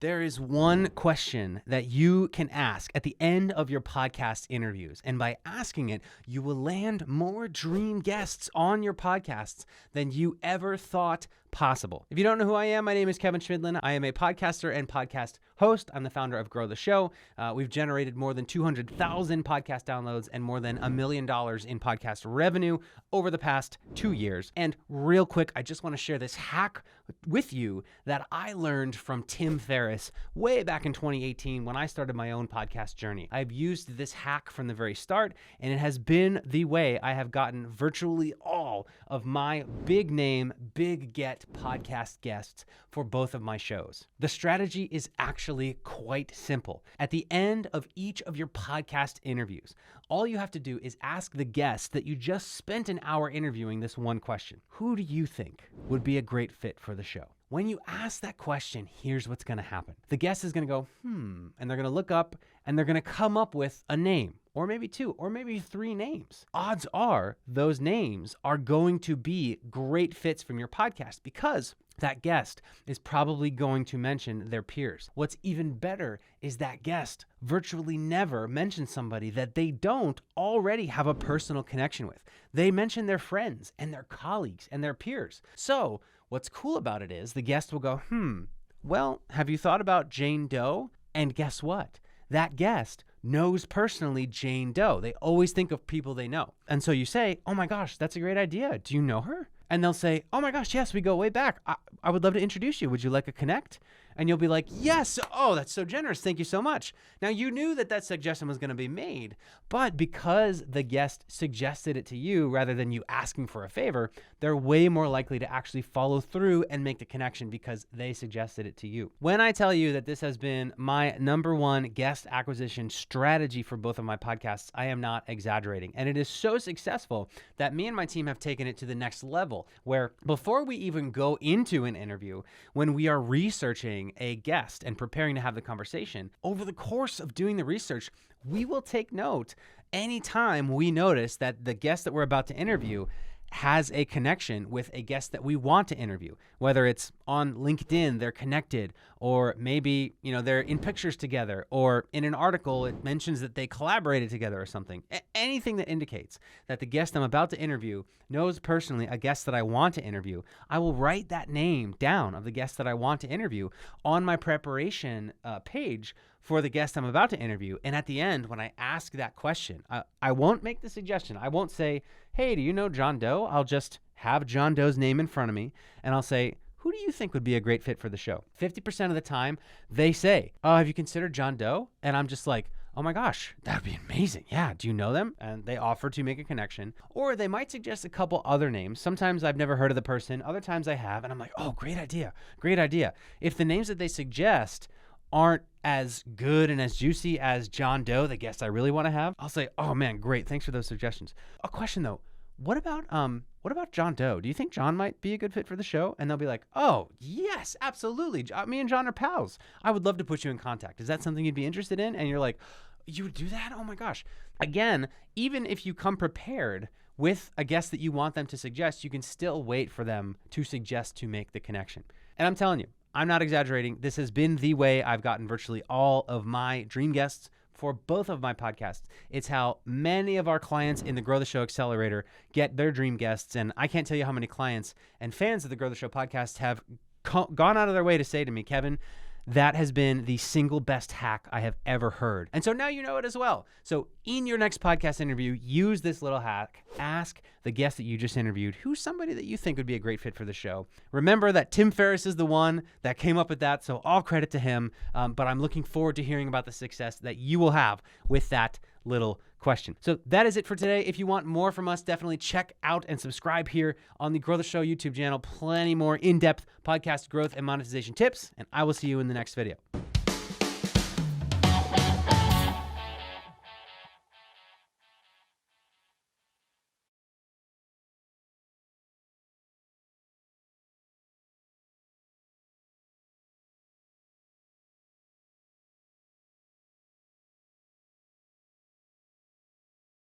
There is one question that you can ask at the end of your podcast interviews. And by asking it, you will land more dream guests on your podcasts than you ever thought possible. If you don't know who I am, my name is Kevin Schmidlin. I am a podcaster and podcast host. I'm the founder of Grow the Show. We've generated more than 200,000 podcast downloads and more than $1 million in podcast revenue over the past 2 years. And real quick, I just want to share this hack with you that I learned from Tim Ferriss way back in 2018 when I started my own podcast journey. I've used this hack from the very start, and it has been the way I have gotten virtually all of my big name, big get podcast guests for both of my shows. The strategy is actually quite simple. At the end of each of your podcast interviews, all you have to do is ask the guest that you just spent an hour interviewing this one question. Who do you think would be a great fit for the show? When you ask that question, here's what's going to happen. The guest is going to go, and they're going to look up and they're going to come up with a name, or maybe two, or maybe three names. Odds are those names are going to be great fits from your podcast because that guest is probably going to mention their peers. What's even better is that guest virtually never mentions somebody that they don't already have a personal connection with. They mention their friends and their colleagues and their peers. So what's cool about it is the guest will go, well, have you thought about Jane Doe? And guess what? That guest knows personally Jane Doe. They always think of people they know. And so you say, oh my gosh, that's a great idea. Do you know her? And they'll say, oh my gosh, yes, we go way back. I would love to introduce you. Would you like a connect? And you'll be like, yes. Oh, that's so generous. Thank you so much. Now, you knew that that suggestion was going to be made, but because the guest suggested it to you rather than you asking for a favor, they're way more likely to actually follow through and make the connection because they suggested it to you. When I tell you that this has been my number one guest acquisition strategy for both of my podcasts, I am not exaggerating. And it is so successful that me and my team have taken it to the next level, where before we even go into an interview, when we are researching a guest and preparing to have the conversation, over the course of doing the research, we will take note anytime we notice that the guest that we're about to interview has a connection with a guest that we want to interview, whether it's on LinkedIn, they're connected, or maybe, they're in pictures together, or in an article, it mentions that they collaborated together or something. Anything that indicates that the guest I'm about to interview knows personally a guest that I want to interview, I will write that name down of the guest that I want to interview on my preparation page for the guest I'm about to interview. And at the end, when I ask that question, I won't make the suggestion. I won't say, hey, do you know John Doe? I'll just have John Doe's name in front of me, and I'll say, who do you think would be a great fit for the show? 50% of the time, they say, oh, have you considered John Doe? And I'm just like, oh my gosh, that'd be amazing. Yeah, do you know them? And they offer to make a connection. Or they might suggest a couple other names. Sometimes I've never heard of the person. Other times I have, and I'm like, oh, great idea, great idea. If the names that they suggest aren't as good and as juicy as John Doe, the guest I really want to have, I'll say, oh man, great, thanks for those suggestions. A question though, what about John Doe? Do you think John might be a good fit for the show? And they'll be like, oh yes, absolutely. Me and John are pals. I would love to put you in contact. Is that something you'd be interested in? And you're like, you would do that? Oh my gosh. Again, even if you come prepared with a guest that you want them to suggest, you can still wait for them to suggest to make the connection. And I'm telling you, I'm not exaggerating. This has been the way I've gotten virtually all of my dream guests for both of my podcasts. It's how many of our clients in the Grow the Show Accelerator get their dream guests. And I can't tell you how many clients and fans of the Grow the Show podcast have gone out of their way to say to me, Kevin, that has been the single best hack I have ever heard. And so now you know it as well. So in your next podcast interview, use this little hack. Ask the guest that you just interviewed, who's somebody that you think would be a great fit for the show. Remember that Tim Ferriss is the one that came up with that, so all credit to him. But I'm looking forward to hearing about the success that you will have with that little question. So that is it for today. If you want more from us, definitely check out and subscribe here on the Grow the Show YouTube channel. Plenty more in-depth podcast growth and monetization tips, and I will see you in the next video.